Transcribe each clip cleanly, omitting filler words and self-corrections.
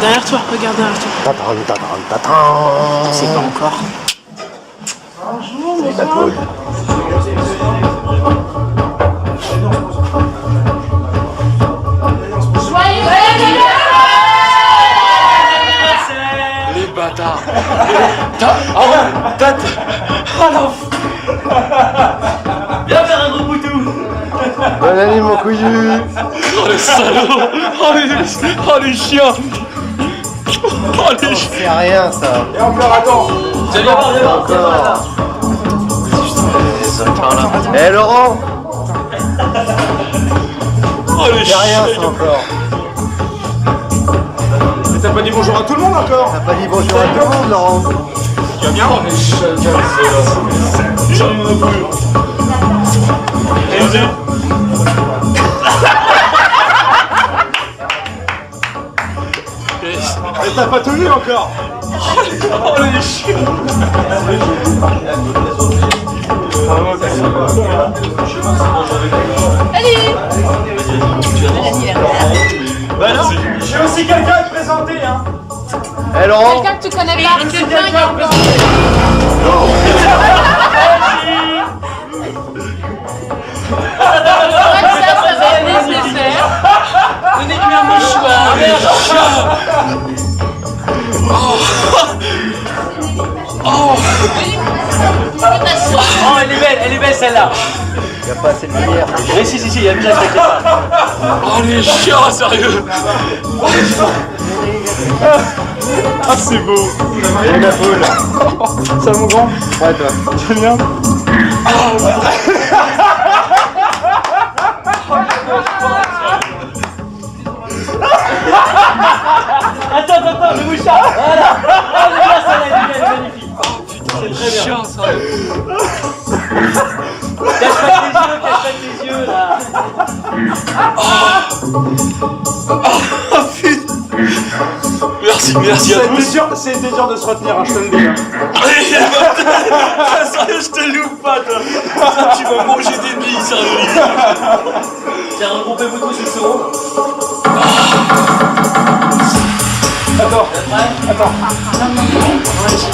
Derrière toi, regarde derrière toi. C'est pas encore. Bonjour, bonsoir. Les bâtards. Ah ouais, tête. Oh non. Viens faire un gros boutou. Bonne année mon couillu. Oh les salauds. Oh les chiens. Oh les chiens. C'est rien ça. Et encore, attends. Viens voir, Encore. Eh Laurent. Oh les C'est rien chiens. ça encore. Mais t'as pas dit bonjour à tout le monde encore? T'as pas dit bonjour à tout le monde Laurent. Tu vas bien? Oh les chiens. J'en ai mon plus. Mais t'as pas tenu encore? Oh les chiens. Bah non, j'ai aussi quelqu'un à te présenter, hein. Eh Laurent. Quelqu'un que tu connais pas, quelqu'un qui a encore. Ça va être nécessaire. Donnez-lui un mouchoir. Oh elle est belle celle-là. Y'a pas assez de lumière. Mais si, il y a bien t'inquiète pas. Oh les chiens, sérieux. Ah, c'est beau. Et la poule. Ça, mon grand? Ouais toi. Tu vas bien? Attends, le mouchard. Voilà. Oh, les gars, celle-là, elle est magnifique. Oh putain, c'est très bien. Chien, sérieux. Cache pas tes yeux, là. Oh putain. Merci à tous. C'était dur de se retenir, hein, je te le dis. Hein. Sérieux, je te loupe pas, toi. Ça, tu vas manger des billes, sérieux. Tiens, regroupez-vous tous une seconde. Attends.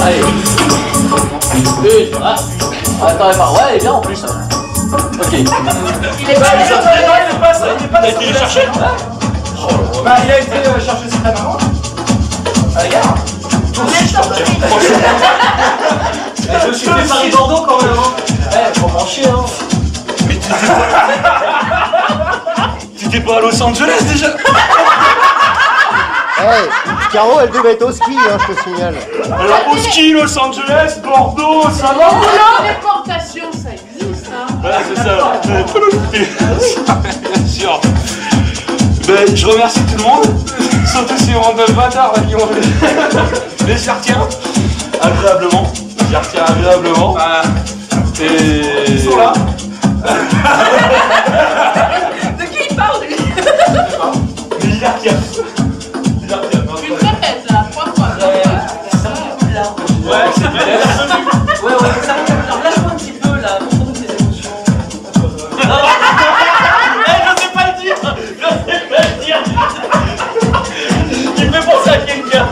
Allez. Ah. Attends, ouais, elle est bien en plus. Ok. Il est pas T'as été les chercher? Bah, il a été chercher ses maman. Regarde. Je suis fait Paris-Bordeaux quand même. Eh, faut brancher, hein. Mais t'étais pas à Los Angeles déjà? Hey, Caro elle devait être au ski hein, je te signale. Alors, au ski, Los Angeles, Bordeaux, ça va? Déportation, ça existe, hein. Voilà, c'est ça. Bien sûr. Ben, je remercie tout le monde. Surtout ces random bâtards là, qui ont fait. Mais je les retiens agréablement. Je les retiens agréablement. Et. Ils sont là. De qui il parle, lui? Mais je les retiens. Tu te répètes, là, 3 fois. Ouais, c'est bien. Ouais, ça alors lâche-moi un petit peu là, montre-nous tes émotions. Je sais pas le dire. Il me fait penser à quelqu'un.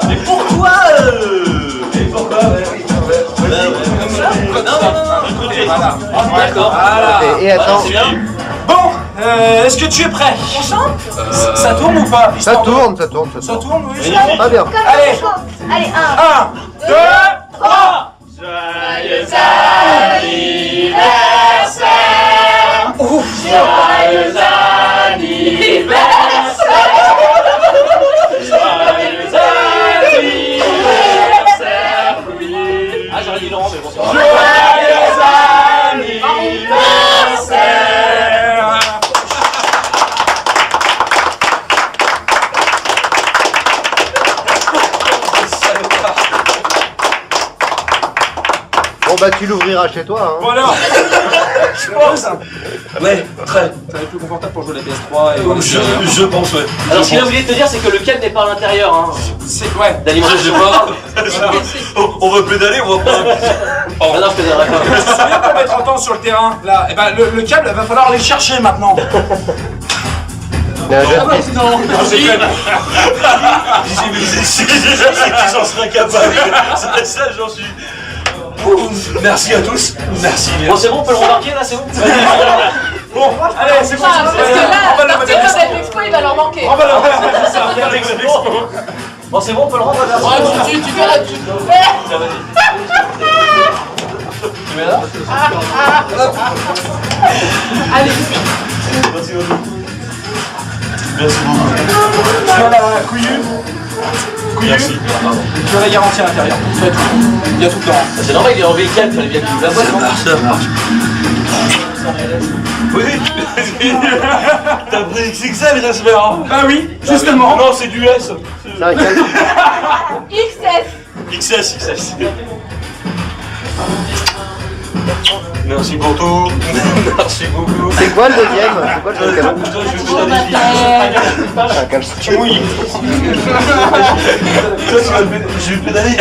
Mais pourquoi Non. D'accord. Et attends. Bon, est-ce que tu es prêt? On chante? Ça tourne ou pas? Ça tourne. Ça tourne, oui. Pas bien. Allez, Allez, 1, 1, 2, 3. Joyeux anniversaire. Joyeux anniversaire. Joyeux anniversaire. Ah, j'aurais dit Laurent, mais bon. Joyeux anniversaire. Bon bah tu l'ouvriras chez toi hein. Voilà. Je pense. Ouais, très. Ça va être plus confortable pour jouer la PS3 et Je pense, ouais. Alors ce qu'il a oublié de te dire c'est que le câble n'est pas à l'intérieur hein. c'est ouais. D'alimentation. Je sais pas. On va pédaler, on va pas. Ah non, je te donnerai pas. C'est bien pour mettre en temps sur le terrain. Là, et ben le câble, il va falloir aller le chercher maintenant. Il a un jeune fils. Non, c'est quand même. J'en serais capable. Ça, j'en suis. Merci à tous. Merci. Bon, c'est bon, on peut le remarquer là, c'est bon. Bon, allez, c'est bon. Parce que On va là, le à partir mettre. de cette expo, il va leur manquer. On va le mettre. Ça va faire l'expo. Bon, c'est bon, on peut le rendre. Ouais, tu verras. Tu mets là. Allez. Merci beaucoup. Merci beaucoup. Tu as la couillue. Merci. Tu as la garantie à l'intérieur. Il y a tout dedans. C'est normal, il est en V4, il fallait bien qu'il nous la boîte. Ça marche. Oui. T'as pris XXL, j'espère. Hein. Bah oui, justement. Non, c'est du S. C'est un calme. XS. XS. Merci pour tout. Merci beaucoup. C'est quoi le deuxième? C'est quoi le deuxième? Toi, je vais pédaler. C'est un calme. Tu mouilles. Toi, je vais pédaler.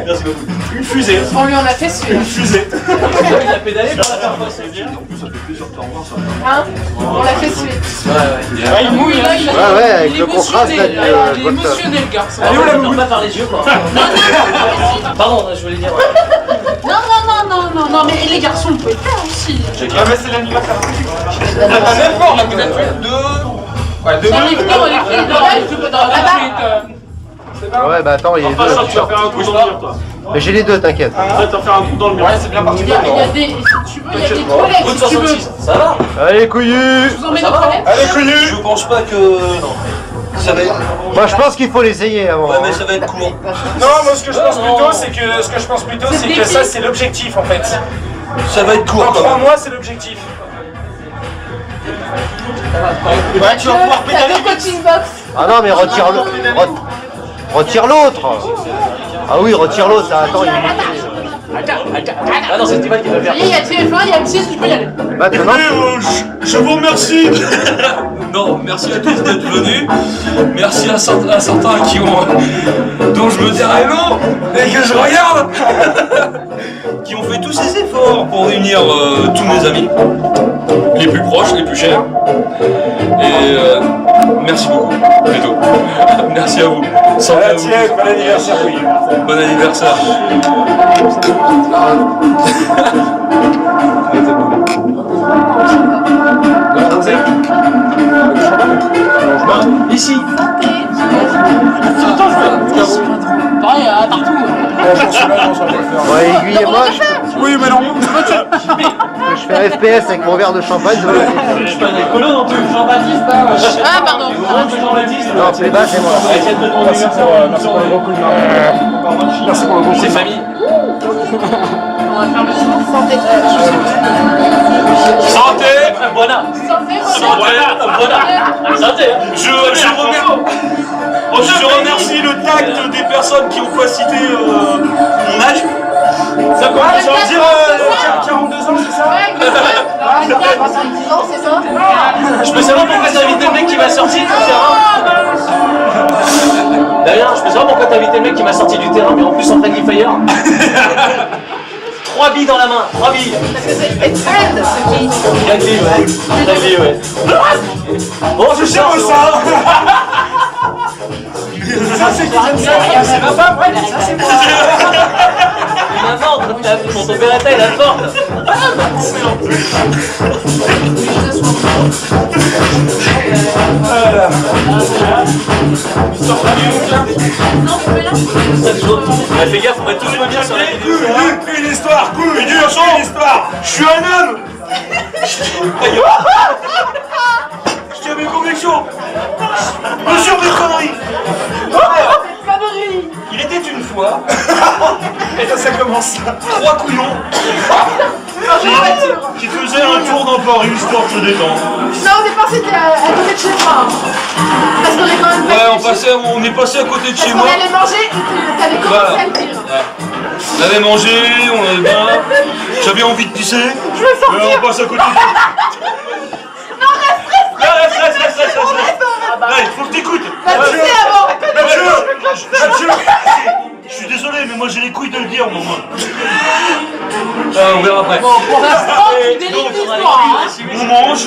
Merci beaucoup. Une fusée. On lui en a fait suer. Une fusée. Il a pédalé pour la faire passer. Hein? On l'a fait suer. Ouais. Il mouille là, il Ouais, ouais, avec il est le contraste, émotionné, là, là, du il est boxeur. émotionné le garçon. Allez, on la pas par les yeux, quoi. Pardon, je voulais dire. Non, mais les garçons, vous pouvez le faire aussi. Ah, mais c'est l'anniversaire. Même pas, on a peut-être deux. Ouais, deux. Non, les filles, je peux dans la suite. Ouais, bah attends, il y a les deux. Tu vas faire un coup dans le mur, toi. Mais j'ai les deux, t'inquiète. Arrête de faire un coup dans le mur. Ouais, c'est bien parti. Il y a des, si tu veux, il y a des toilettes, Route si tu veux. 66, ça va. Allez, couillu! Je vous emmène Ça aux va, toilettes. Allez, couillue. Je pense pas que. Non. Ça va être. Moi, je pense qu'il faut l'essayer avant. Ouais, mais ça va être court. Non, moi ce que je pense plutôt, c'est que ça c'est l'objectif en fait. Ça va être court Dans quand 3 même. mois c'est l'objectif. Ouais, tu vas pouvoir T'as pédaler. deux coaching box. Ah non, mais retire l'autre. Retire l'autre. Ah oui, retire l'autre. Attends, il est monté. Ah non, c'est Timan qui va le faire. Ça y est, il y a TF1, il y a M6, tu peux y aller. Maintenant, Je vous remercie. Non, merci à tous d'être venus. Merci à certains qui ont, dont je me dirais non, et que je regarde, qui ont fait tous ces efforts pour réunir tous mes amis, les plus proches, les plus chers. Et merci beaucoup, plutôt. Merci à vous. Santé à vous. Tiens, bon anniversaire couillue. Bon anniversaire. Ici. Pareil, partout. ouais, aiguillez-moi. Oui, mais non. Je fais FPS avec mon verre de champagne. Ça va le faire. Je suis pas un écolo non plus. Jean-Baptiste. Ah, pardon. Jean-Baptiste. Non, c'est bas, c'est moi. Arrête de ton Merci pour le gros coup de main. Merci pour le gros coup C'est de main. famille. On va faire le tour. Santé. Santé. Voilà. Santé. Santé. Je remercie le tact des personnes qui ont pas cité mon âge. Ça commence Ah, à dire 42 ans, c'est ça? Ouais, exactement. 70 ans, c'est ça? Je peux savoir pourquoi t'as invité le mec qui m'a sorti du terrain. D'ailleurs, je peux savoir pourquoi t'as invité le mec qui m'a sorti du terrain, mais en plus en Friendly Fire. 3 billes dans la main, 3 billes. Parce que c'est une trend, ce qui. 4 billes, ouais. 4 billes, ouais. Bon, je cherche ça. Ça c'est qui j'aime ça. C'est ma femme, ouais, ça c'est moi. Maman, quand ton père était à la porte. Ouais, fais gaffe, on va tous jouer bien sur la vidéo. Une histoire, une histoire. Je suis un homme. Je tiens mes convictions. Mesure mes conneries. Il était une fois Et là ça commence. 3 couillons qui faisaient un tour dans Paris histoire de se détendre. Non, au départ, c'était à côté de chez moi. Parce qu'on est quand même Ouais, on est passé à côté de chez Parce moi. qu'on allait manger et t'avais commencé à le dire. On avait mangé, on avait bien. J'avais envie de pisser. Je veux sortir. On passe à côté. Non, reste. Ouais, faut que t'écoutes. Va pisser avant. Mathieu, je suis désolé, mais moi j'ai les couilles de le dire, moi. On verra après. Bon, pour l'instant, tu délivres l'histoire. Hein. On mange.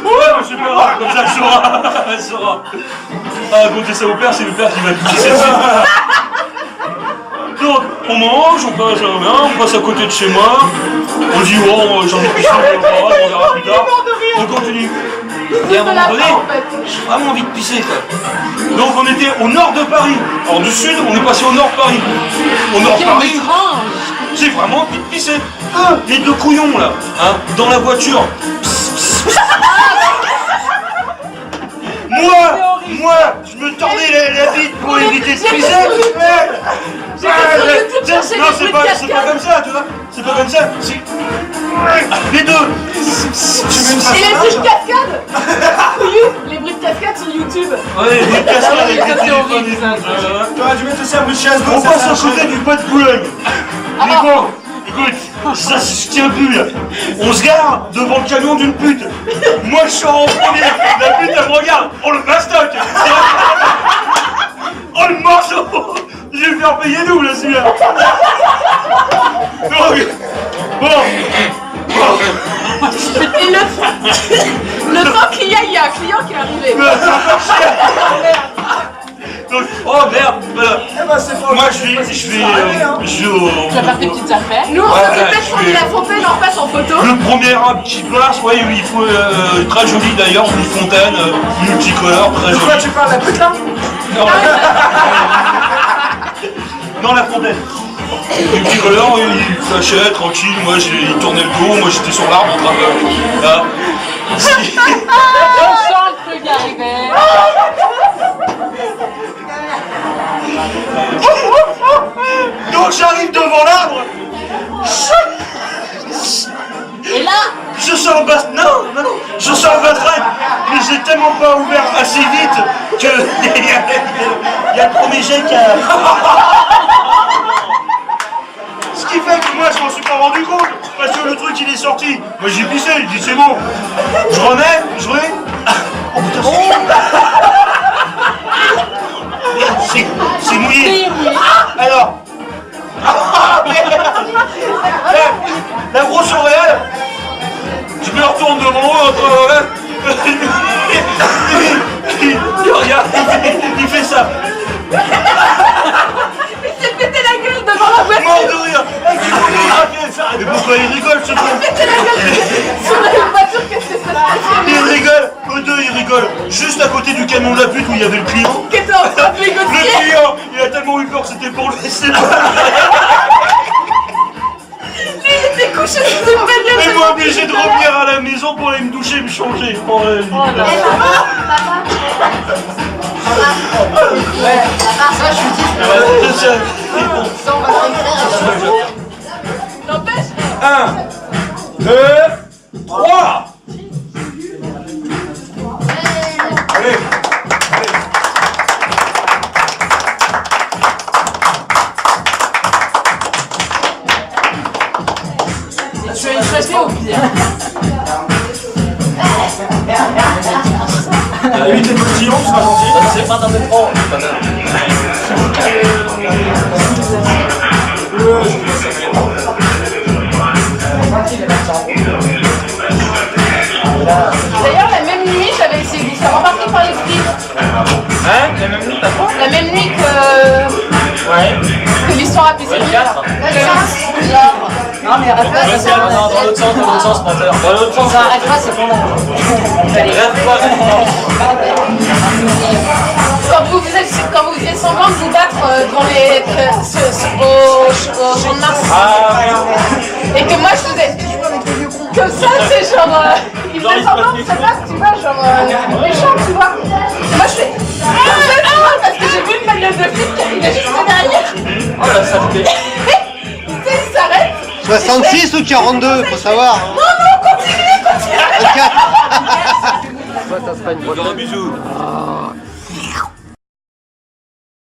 Ouais, c'est pas grave, comme ça elle saura. Elle saura. Ah, comptez ça au père, c'est le père qui va le pisser dessus. Donc, on mange, on passe à côté de chez moi. On dit, oh, j'ai envie de pisser, on verra plus tard. On continue. Et à un moment donné, j'ai vraiment envie de pisser, quoi. Donc, on était au nord de Paris. Alors, du sud, on est passé au nord de Paris. Au nord de Paris, j'ai vraiment envie de pisser. Les deux couillons, là, hein, dans la voiture. Moi, je me tordais la bite pour éviter de pisser. Non, c'est pas comme ça, tu vois. C'est pas comme ça. Les deux. Et les bruits de cascade. Les bruits de cascade sur YouTube. Ouais, les bruits de cascade avec les téléphones. T'aurais dû mettre aussi un bruit de chasse. On passe à côté du bois de Boulogne. Mais bon, écoute, ça se tient plus là. On se gare devant le camion d'une pute. Moi je sors en premier. La pute elle me regarde. Oh le mastoc. Oh le morceau. Je vais le faire payer nous là celui-là. Bon. Et le temps qu'il y a un client qui est arrivé. Donc, oh merde, voilà. Moi je vais Tu vas faire tes petites affaires. Nous, on Ouais, s'est peut-être je fourni vais- la fontaine en face en photo. le premier arbre qui passe, ouais, il faut très joli d'ailleurs, une fontaine multicolore, très De quoi jolie. tu parles, la pute là? Dans la fontaine. Multicolore, il flashait tranquille, moi il tournait le dos, moi j'étais sur l'arbre en train de. Là. On sent le truc arriver. Donc j'arrive devant l'arbre. Et là, Je sens le bas... Non, je sens le battraque, mais j'ai tellement pas ouvert assez vite que il y a le premier jet qui a... Ce qui fait que moi je m'en suis pas rendu compte, parce que le truc il est sorti. Moi j'ai pissé, j'ai dit c'est bon. Je remets, je remets. Oh putain, c'est mouillé. Alors... La grosse Auréale, je me retourne devant eux, il regarde, il fait ça. il s'est pété la gueule devant la voiture. Mort de rire. Mais pourquoi il rigole ce con? Pété la gueule sur la voiture, qu'est-ce que ça se passe? Il rigole, eux deux ils rigolent. Juste à côté du camion de la pute où il y avait le client. Qui était en train de Le négocier. client, il a tellement eu peur que c'était pour le laisser pas. Il était couché sous une bagnole. Et moi obligé de revenir à la maison pour aller me doucher et me changer. Oh, N'empêche. 1, 2, 3. Allez. Tu as échappé au pire. Évite les postillons, tu seras gentil. C'est pas dans mes pros. D'ailleurs, la même nuit, j'avais essayé de vous faire remarquer par les flics. Hein? La même nuit, t'as quoi? La même nuit Ouais. que l'histoire a pissé. 24. Non mais arrête pas, ça sert à rien. Dans l'autre sens, menteur. Dans l'autre sens. Ça arrête pas, c'est bon. Rêve pas, Quand vous faisiez semblant de vous battre devant les, au Champ de Mars. Et que moi je faisais comme ça, c'est genre. Il faisait semblant de se battre, tu vois, genre méchant, tu vois. Et moi je fais. Parce que j'ai vu une bagnole de flic, il est juste derrière. Oh la saleté. Tu sais, il s'arrête. 66 ou 42, faut savoir. Non, non, continue. 24. Bisous.